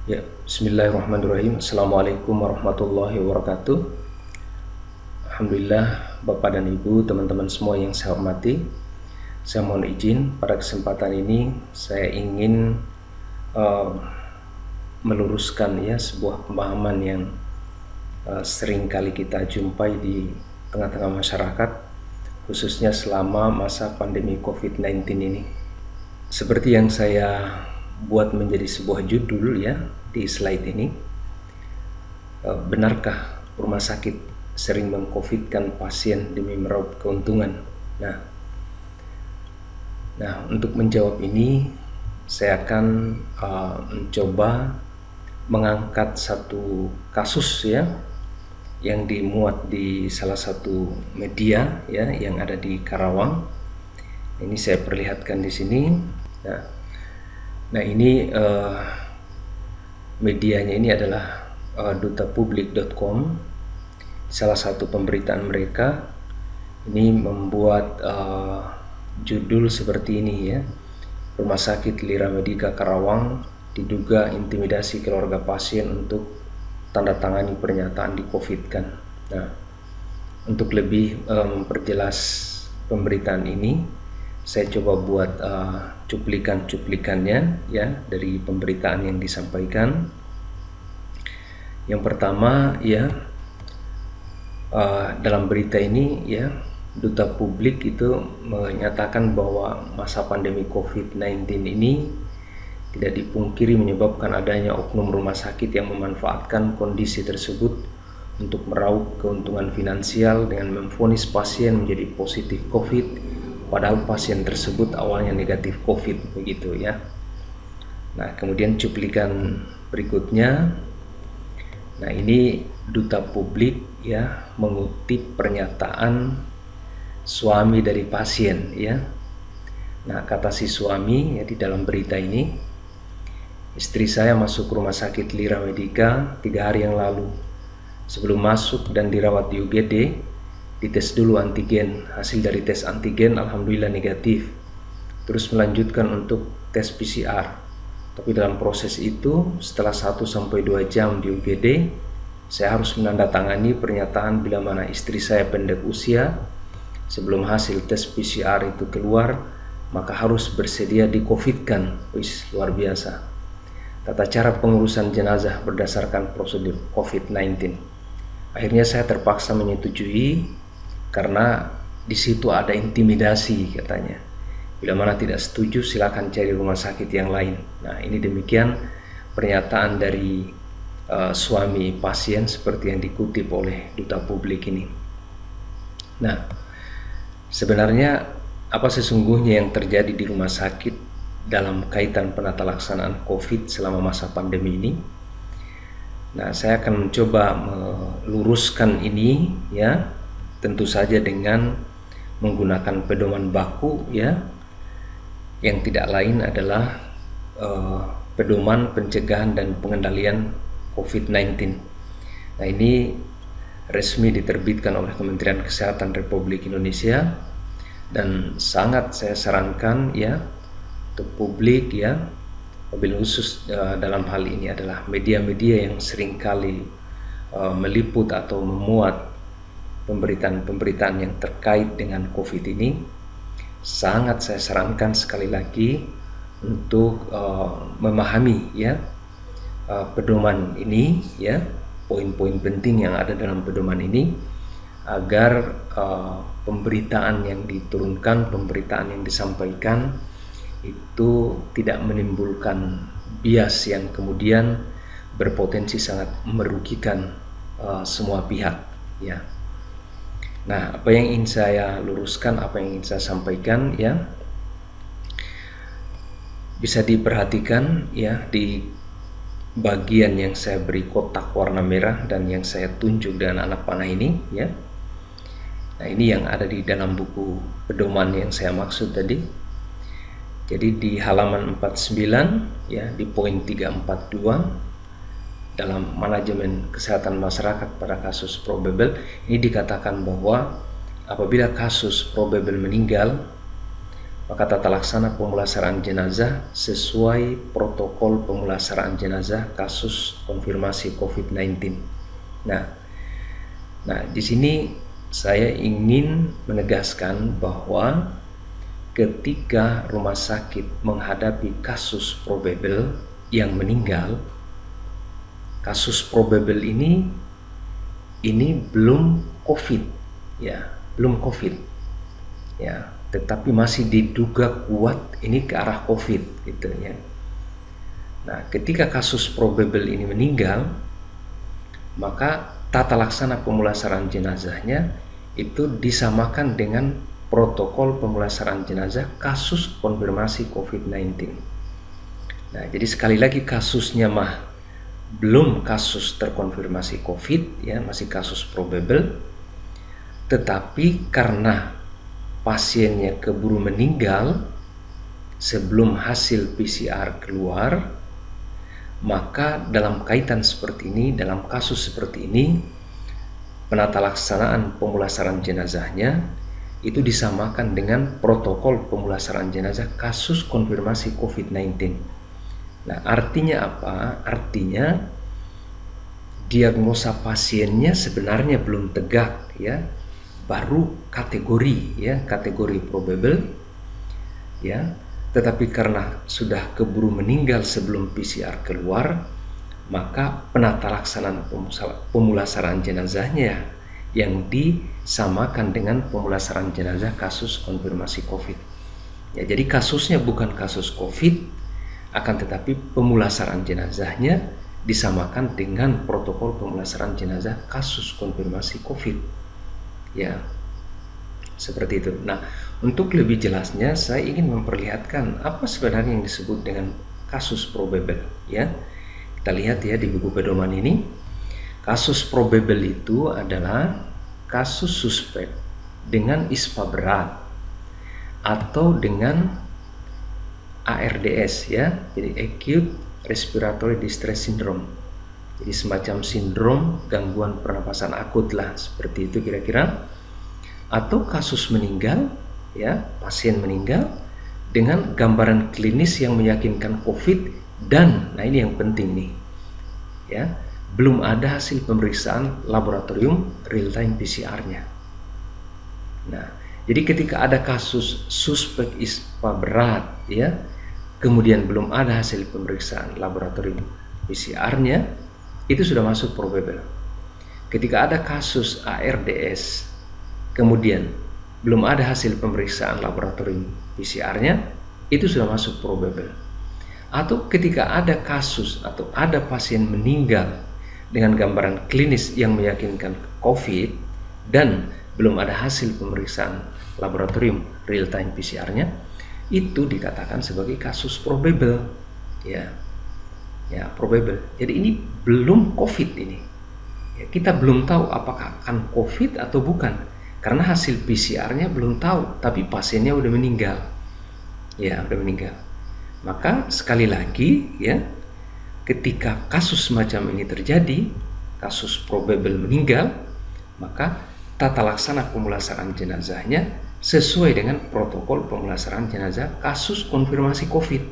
Ya, bismillahirrahmanirrahim. Assalamualaikum warahmatullahi wabarakatuh. Alhamdulillah, Bapak dan Ibu, teman-teman semua yang saya hormati. Saya mohon izin pada kesempatan ini saya ingin meluruskan ya sebuah pemahaman yang sering kali kita jumpai di tengah-tengah masyarakat, khususnya selama masa pandemi COVID-19 ini. Seperti yang saya buat menjadi sebuah judul ya di slide ini, benarkah rumah sakit sering mengcovidkan pasien demi meraup keuntungan? Nah, untuk menjawab ini saya akan mencoba mengangkat satu kasus ya yang dimuat di salah satu media ya yang ada di Karawang. Ini saya perlihatkan di sini. Nah ini medianya ini adalah dutapublik.com. Salah satu pemberitaan mereka ini membuat judul seperti ini ya. Rumah sakit Lira Medica Karawang diduga intimidasi keluarga pasien untuk tanda tangani pernyataan di COVID-kan. Nah, untuk lebih memperjelas pemberitaan ini, saya coba buat cuplikan-cuplikannya ya dari pemberitaan yang disampaikan. Yang pertama ya, dalam berita ini ya, Duta Publik itu menyatakan bahwa masa pandemi COVID-19 ini tidak dipungkiri menyebabkan adanya oknum rumah sakit yang memanfaatkan kondisi tersebut untuk meraup keuntungan finansial dengan memvonis pasien menjadi positif COVID, padahal pasien tersebut awalnya negatif COVID, begitu ya. Nah, kemudian cuplikan berikutnya. Nah, ini Duta Publik ya mengutip pernyataan suami dari pasien ya. Nah, kata si suami ya di dalam berita ini, istri saya masuk rumah sakit Lira Medica 3 hari yang lalu. Sebelum masuk dan dirawat di UGD, dites dulu antigen. Hasil dari tes antigen alhamdulillah negatif. Terus melanjutkan untuk tes PCR. Tapi dalam proses itu, setelah 1-2 jam di UGD, saya harus menandatangani pernyataan bila mana istri saya pendek usia. Sebelum hasil tes PCR itu keluar, maka harus bersedia di COVID-kan. Wis, luar biasa. Tata cara pengurusan jenazah berdasarkan prosedur COVID-19. Akhirnya saya terpaksa menyetujui karena di situ ada intimidasi katanya. Bila mana tidak setuju silakan cari rumah sakit yang lain. Nah, ini demikian pernyataan dari suami pasien seperti yang dikutip oleh Duta Publik ini. Nah, sebenarnya apa sesungguhnya yang terjadi di rumah sakit dalam kaitan penata laksanaan COVID selama masa pandemi ini? Nah, saya akan mencoba meluruskan ini ya, tentu saja dengan menggunakan pedoman baku ya, yang tidak lain adalah pedoman pencegahan dan pengendalian COVID-19. Nah, ini resmi diterbitkan oleh Kementerian Kesehatan Republik Indonesia dan sangat saya sarankan ya untuk publik ya, mobil khusus dalam hal ini adalah media-media yang seringkali meliput atau memuat pemberitaan-pemberitaan yang terkait dengan COVID ini. Sangat saya sarankan sekali lagi untuk memahami ya pedoman ini ya, poin-poin penting yang ada dalam pedoman ini agar pemberitaan yang diturunkan, pemberitaan yang disampaikan itu tidak menimbulkan bias yang kemudian berpotensi sangat merugikan semua pihak ya. Nah, apa yang ingin saya luruskan, apa yang ingin saya sampaikan ya, bisa diperhatikan ya di bagian yang saya beri kotak warna merah dan yang saya tunjuk dengan anak panah ini ya. Nah, ini yang ada di dalam buku pedoman yang saya maksud tadi. Jadi di halaman 49 ya, di poin 342 dalam manajemen kesehatan masyarakat pada kasus probable, ini dikatakan bahwa apabila kasus probable meninggal, maka tata laksana pemulasaraan jenazah sesuai protokol pemulasaraan jenazah kasus konfirmasi COVID-19. Nah, di sini saya ingin menegaskan bahwa ketika rumah sakit menghadapi kasus probable yang meninggal, kasus probable ini belum COVID, ya, belum COVID, ya, tetapi masih diduga kuat ini ke arah COVID, gitu ya. Nah, ketika kasus probable ini meninggal, maka tata laksana pemulasaraan jenazahnya itu disamakan dengan protokol pemulasaraan jenazah kasus konfirmasi COVID-19. Nah, jadi sekali lagi kasusnya belum kasus terkonfirmasi COVID, ya, masih kasus probable, tetapi karena pasiennya keburu meninggal sebelum hasil PCR keluar, maka dalam kaitan seperti ini, dalam kasus seperti ini, penata laksanaan pemulasaran jenazahnya itu disamakan dengan protokol pemulasaran jenazah kasus konfirmasi COVID-19. Nah, artinya apa? Artinya diagnosa pasiennya sebenarnya belum tegak, ya, baru kategori probable, ya. Tetapi karena sudah keburu meninggal sebelum PCR keluar, maka penata laksanaan pemulasaran jenazahnya yang disamakan dengan pemulasaran jenazah kasus konfirmasi COVID. Ya, jadi kasusnya bukan kasus COVID, akan tetapi pemulasaran jenazahnya disamakan dengan protokol pemulasaran jenazah kasus konfirmasi COVID. Ya, seperti itu. Nah, untuk lebih jelasnya saya ingin memperlihatkan apa sebenarnya yang disebut dengan kasus probable, ya. Kita lihat ya di buku pedoman ini. Kasus probable itu adalah kasus suspek dengan ISPA berat atau dengan ARDS, ya. Jadi acute respiratory distress syndrome. Jadi semacam sindrom gangguan pernapasan akut lah, seperti itu kira-kira. Atau kasus meninggal, ya, pasien meninggal dengan gambaran klinis yang meyakinkan COVID dan, nah ini yang penting nih, ya, belum ada hasil pemeriksaan laboratorium real time PCR-nya. Nah, jadi ketika ada kasus suspek ISPA berat, ya, kemudian belum ada hasil pemeriksaan laboratorium PCR-nya, itu sudah masuk probable. Ketika ada kasus ARDS, kemudian belum ada hasil pemeriksaan laboratorium PCR-nya, itu sudah masuk probable. Atau ketika ada kasus atau ada pasien meninggal dengan gambaran klinis yang meyakinkan COVID dan belum ada hasil pemeriksaan laboratorium real time PCR-nya, itu dikatakan sebagai kasus probable, ya, probable. Jadi ini belum COVID ini, ya, kita belum tahu apakah akan COVID atau bukan, karena hasil PCR-nya belum tahu, tapi pasiennya udah meninggal, ya, udah meninggal. Maka sekali lagi, ya, ketika kasus semacam ini terjadi, kasus probable meninggal, maka tata laksana pemulasaran jenazahnya sesuai dengan protokol pemulasaran jenazah kasus konfirmasi COVID.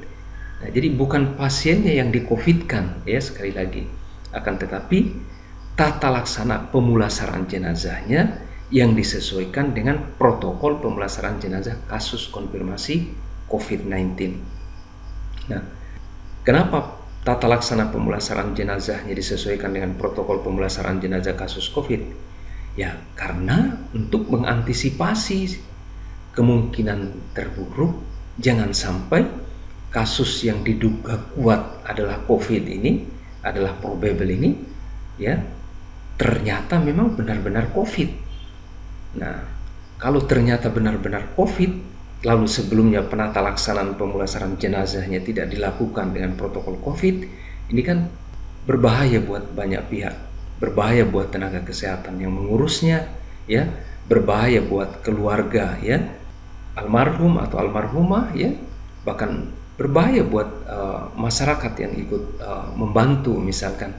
Nah, jadi bukan pasiennya yang di-COVID-kan, ya, sekali lagi, akan tetapi tata laksana pemulasaran jenazahnya yang disesuaikan dengan protokol pemulasaran jenazah kasus konfirmasi COVID-19. Nah, kenapa tata laksana pemulasaran jenazahnya disesuaikan dengan protokol pemulasaran jenazah kasus COVID? Ya, karena untuk mengantisipasi kemungkinan terburuk, jangan sampai kasus yang diduga kuat adalah COVID ini, adalah probable ini, ya, ternyata memang benar-benar COVID. Nah, kalau ternyata benar-benar COVID, lalu sebelumnya penata laksanaan pemulasaran jenazahnya tidak dilakukan dengan protokol COVID, ini kan berbahaya buat banyak pihak, berbahaya buat tenaga kesehatan yang mengurusnya, ya, berbahaya buat keluarga, ya, almarhum atau almarhumah, ya, bahkan berbahaya buat masyarakat yang ikut membantu, misalkan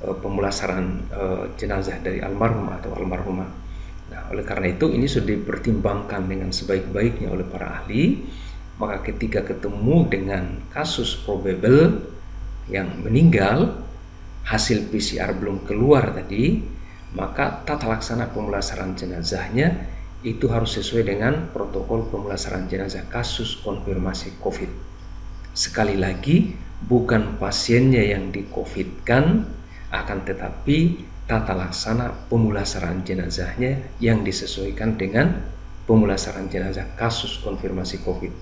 pemulasaran jenazah dari almarhum atau almarhumah. Nah, oleh karena itu ini sudah dipertimbangkan dengan sebaik-baiknya oleh para ahli. Maka ketika ketemu dengan kasus probable yang meninggal, hasil PCR belum keluar tadi, maka tata laksana pemulasaran jenazahnya itu harus sesuai dengan protokol pemulasaran jenazah kasus konfirmasi COVID. Sekali lagi, bukan pasiennya yang di-COVID-kan, akan tetapi tata laksana pemulasaran jenazahnya yang disesuaikan dengan pemulasaran jenazah kasus konfirmasi COVID.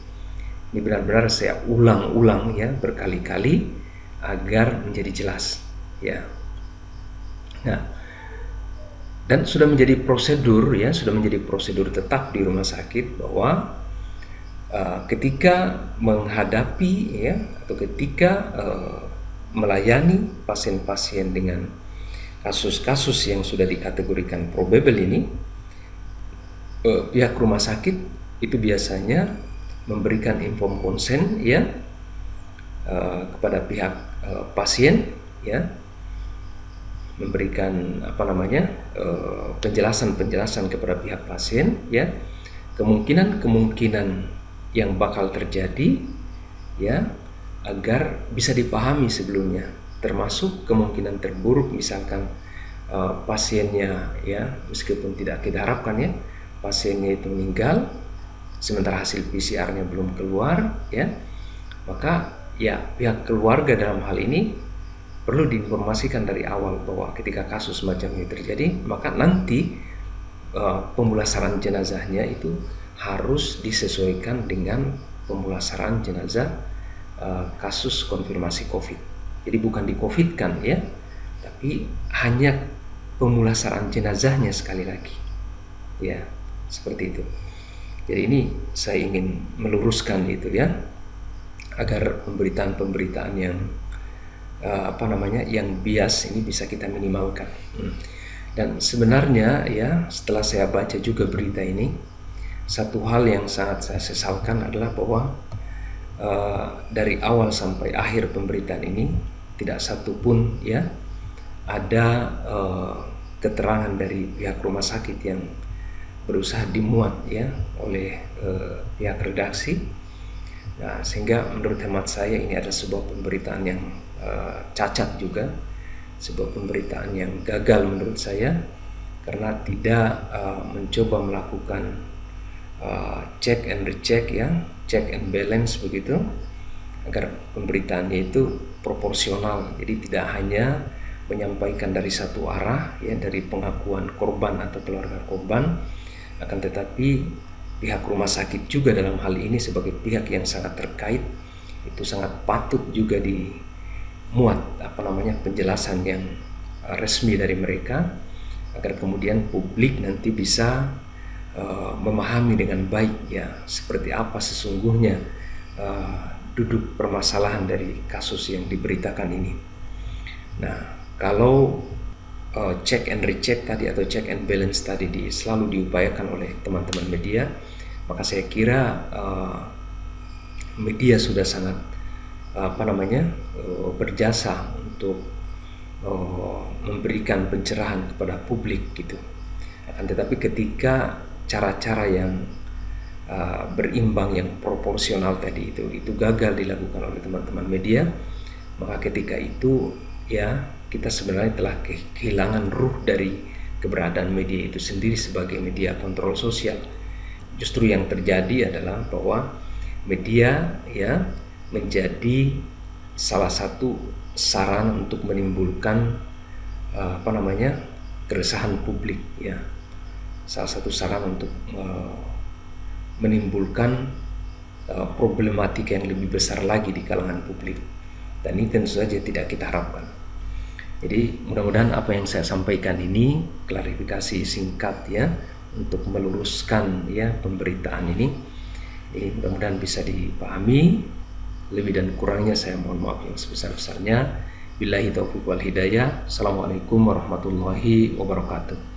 Ini benar-benar saya ulang-ulang ya berkali-kali agar menjadi jelas ya. Nah, dan sudah menjadi prosedur ya, sudah menjadi prosedur tetap di rumah sakit bahwa ketika menghadapi ya atau ketika melayani pasien-pasien dengan kasus-kasus yang sudah dikategorikan probable ini, pihak rumah sakit itu biasanya memberikan inform konsen ya kepada pihak pasien ya, memberikan penjelasan kepada pihak pasien ya, kemungkinan yang bakal terjadi ya, agar bisa dipahami sebelumnya, termasuk kemungkinan terburuk misalkan pasiennya ya, meskipun tidak kita harapkan ya, pasiennya itu meninggal sementara hasil PCR-nya belum keluar ya, maka ya pihak keluarga dalam hal ini perlu diinformasikan dari awal bahwa ketika kasus semacam ini terjadi, maka nanti pemulasaran jenazahnya itu harus disesuaikan dengan pemulasaran jenazah kasus konfirmasi COVID. Jadi bukan di-COVID-kan ya, tapi hanya pemulasaran jenazahnya sekali lagi. Ya, seperti itu. Jadi ini saya ingin meluruskan itu ya, agar pemberitaan-pemberitaan yang yang bias ini bisa kita minimalkan. Dan sebenarnya ya, setelah saya baca juga berita ini, satu hal yang sangat saya sesalkan adalah bahwa dari awal sampai akhir pemberitaan ini tidak satupun ya ada keterangan dari pihak rumah sakit yang berusaha dimuat ya oleh pihak redaksi. Nah, sehingga menurut hemat saya ini adalah sebuah pemberitaan yang cacat juga, sebuah pemberitaan yang gagal menurut saya, karena tidak mencoba melakukan check and recheck ya, check and balance begitu, agar pemberitaannya itu proporsional. Jadi tidak hanya menyampaikan dari satu arah ya, dari pengakuan korban atau keluarga korban, akan tetapi pihak rumah sakit juga dalam hal ini sebagai pihak yang sangat terkait itu sangat patut juga dimuat penjelasan yang resmi dari mereka, agar kemudian publik nanti bisa memahami dengan baik ya seperti apa sesungguhnya duduk permasalahan dari kasus yang diberitakan ini. Nah, kalau check and recheck tadi atau check and balance tadi selalu diupayakan oleh teman-teman media, maka saya kira media sudah sangat berjasa untuk memberikan pencerahan kepada publik gitu. Akan tetapi ketika cara-cara yang berimbang, yang proporsional tadi itu gagal dilakukan oleh teman-teman media, maka ketika itu ya kita sebenarnya telah kehilangan ruh dari keberadaan media itu sendiri sebagai media kontrol sosial. Justru yang terjadi adalah bahwa media ya menjadi salah satu sarana untuk menimbulkan keresahan publik ya, salah satu sarana untuk menimbulkan problematika yang lebih besar lagi di kalangan publik, dan ini tentu saja tidak kita harapkan. Jadi mudah-mudahan apa yang saya sampaikan ini klarifikasi singkat ya untuk meluruskan ya pemberitaan ini mudah-mudahan bisa dipahami. Lebih dan kurangnya saya mohon maaf yang sebesar-besarnya. Billahi taufiq wal hidayah. Assalamualaikum warahmatullahi wabarakatuh.